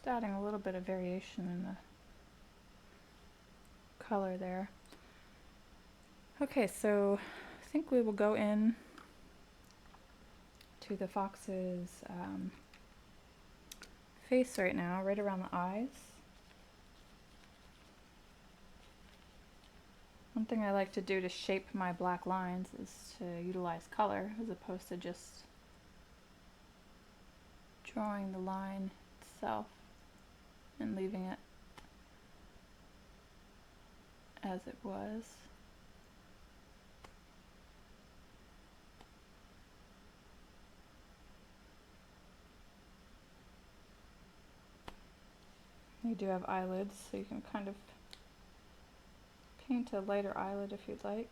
Just adding a little bit of variation in the color there. Okay, so I think we will go in to the fox's face right now, right around the eyes. One thing I like to do to shape my black lines is to utilize color as opposed to just drawing the line itself and leaving it as it was. You do have eyelids, so you can kind of paint a lighter eyelid if you'd like.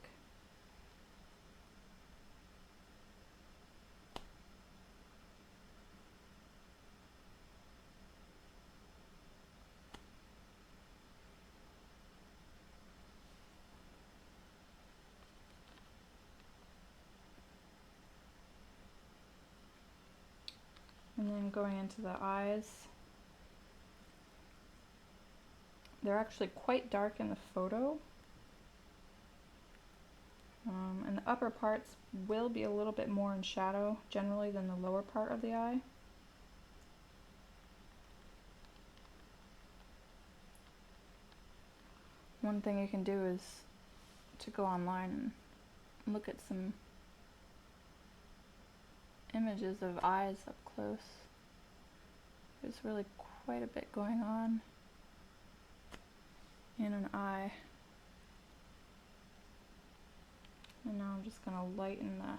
And then going into the eyes, they're actually quite dark in the photo. And the upper parts will be a little bit more in shadow generally than the lower part of the eye. One thing you can do is to go online and look at some images of eyes up close. There's really quite a bit going on in an eye. And now I'm just going to lighten the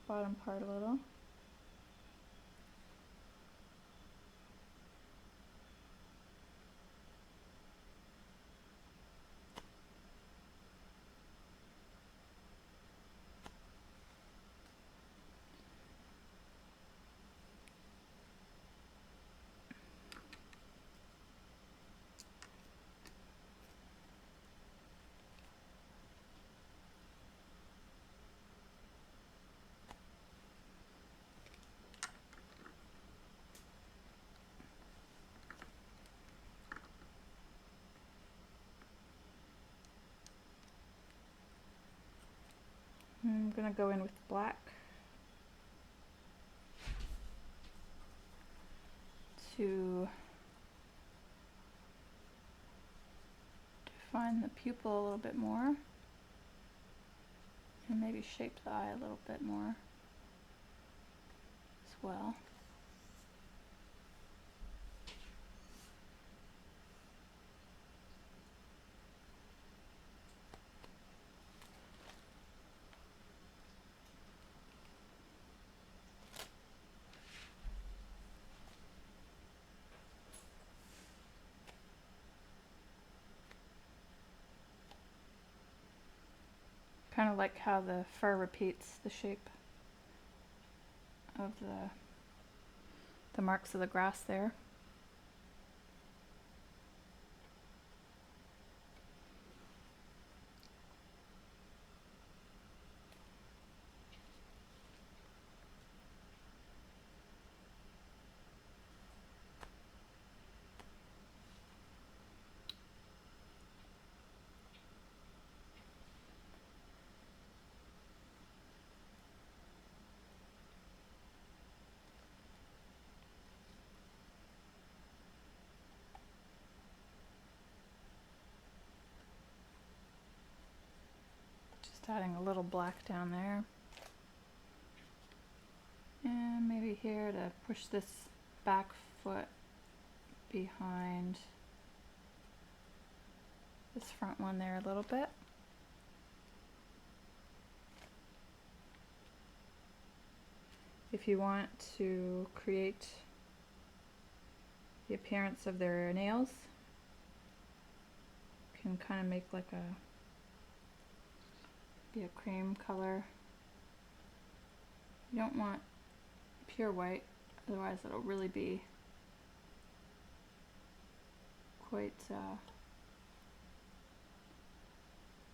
bottom part a little. I'm going to go in with black to define the pupil a little bit more and maybe shape the eye a little bit more as well. Kind of like how the fur repeats the shape of the marks of the grass there. Adding a little black down there. And maybe here to push this back foot behind this front one there a little bit. If you want to create the appearance of their nails, you can kind of make like a cream color. You don't want pure white, otherwise it'll really be quite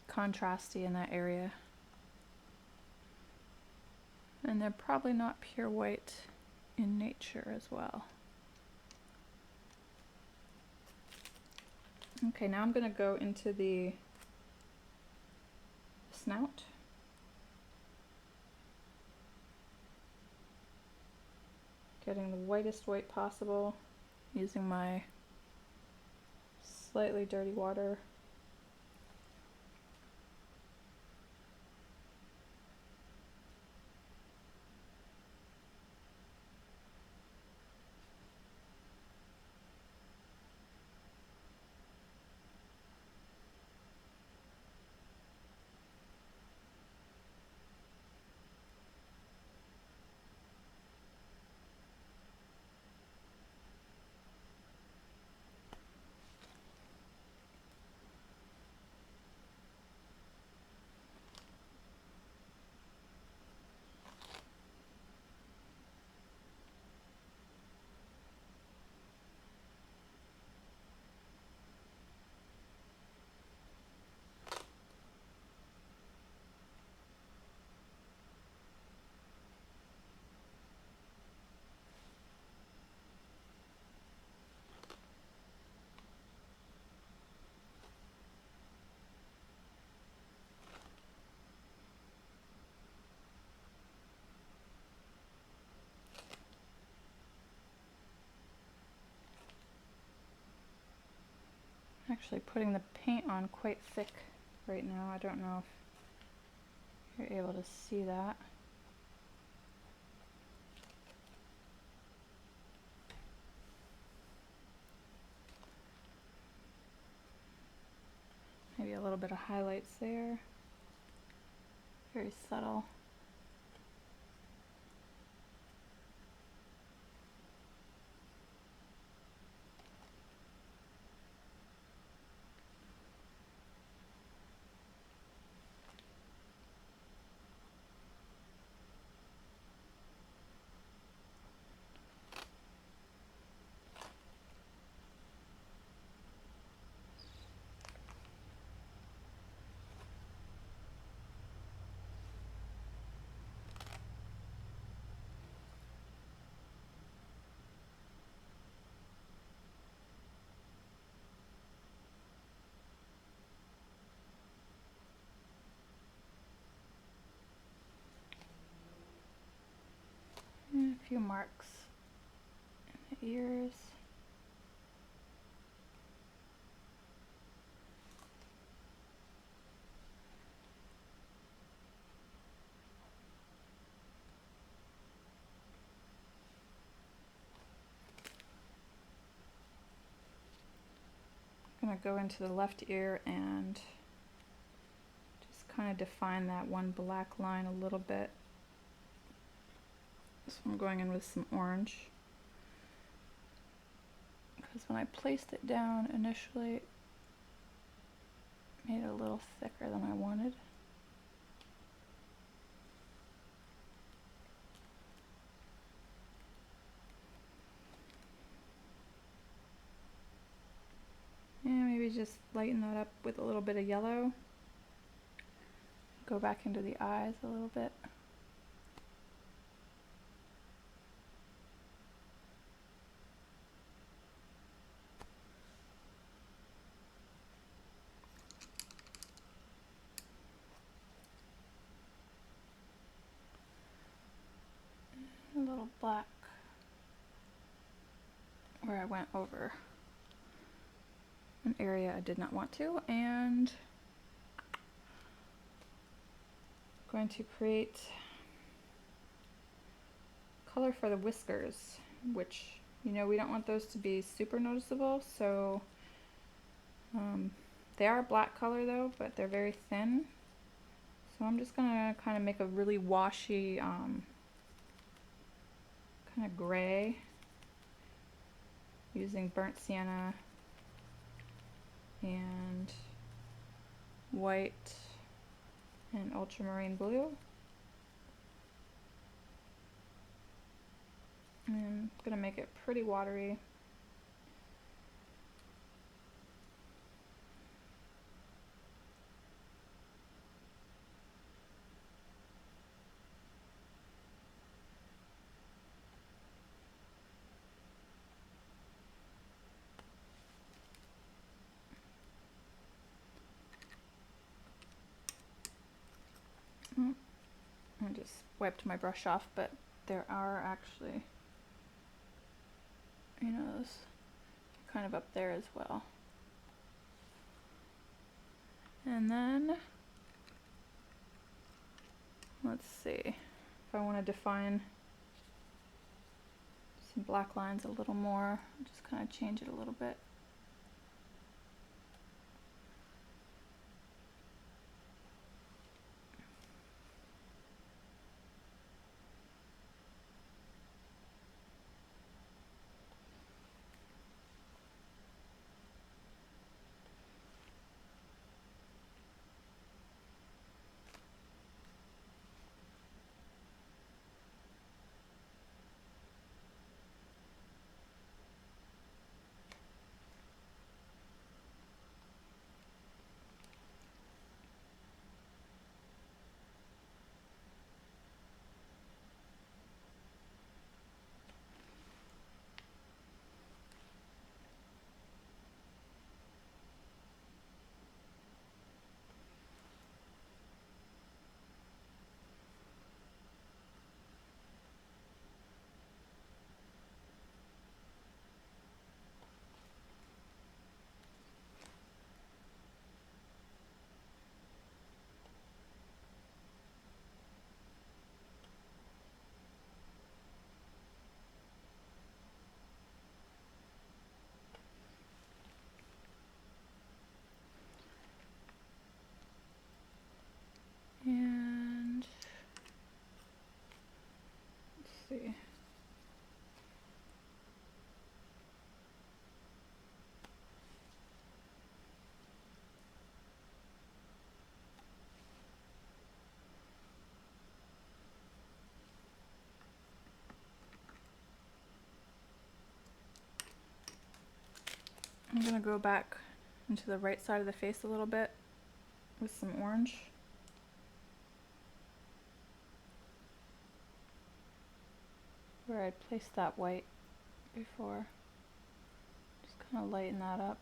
contrasty in that area. And they're probably not pure white in nature as well. Okay, now I'm going to go into the snout. Getting the whitest white possible using my slightly dirty water. Actually putting the paint on quite thick right now. I don't know if you're able to see that. Maybe a little bit of highlights there. Very subtle. And a few marks in the ears. I'm going to go into the left ear and just kind of define that one black line a little bit. So I'm going in with some orange, because when I placed it down initially, it made it a little thicker than I wanted. And maybe just lighten that up with a little bit of yellow. Go back into the eyes a little bit. A little black where I went over an area I did not want to, and going to create color for the whiskers, which, you know, we don't want those to be super noticeable, so they are a black color though, but they're very thin. So I'm just gonna kind of make a really washy kind of gray using burnt sienna and white and ultramarine blue. And I'm gonna make it pretty watery. wiped my brush off, but there are actually, you know, those kind of up there as well. And then, let's see, if I want to define some black lines a little more, I'll just kind of change it a little bit. And let's see. I'm going to go back into the right side of the face a little bit with some orange. Where I placed that white before. Just kind of lighten that up.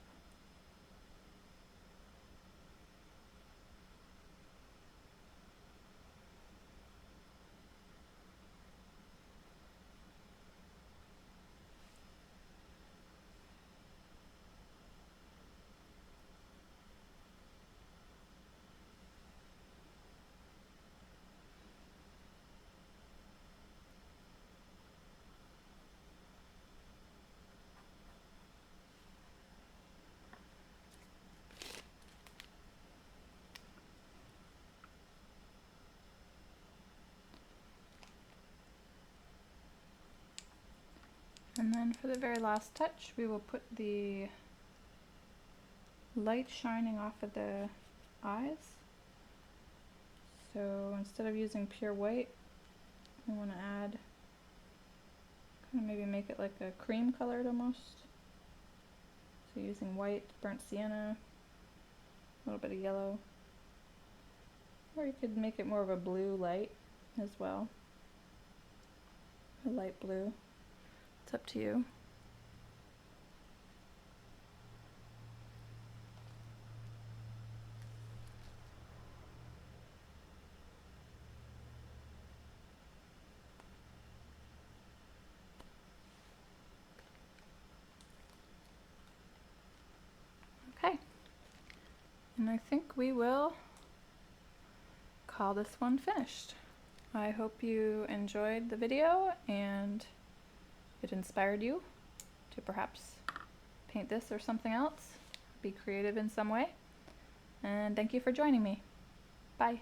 And then for the very last touch, we will put the light shining off of the eyes. So instead of using pure white, I want to add, kind of maybe make it like a cream colored almost. So using white, burnt sienna, a little bit of yellow. Or you could make it more of a blue light as well. A light blue. It's up to you. Okay. And I think we will call this one finished. I hope you enjoyed the video and it inspired you to perhaps paint this or something else, be creative in some way. And thank you for joining me. Bye.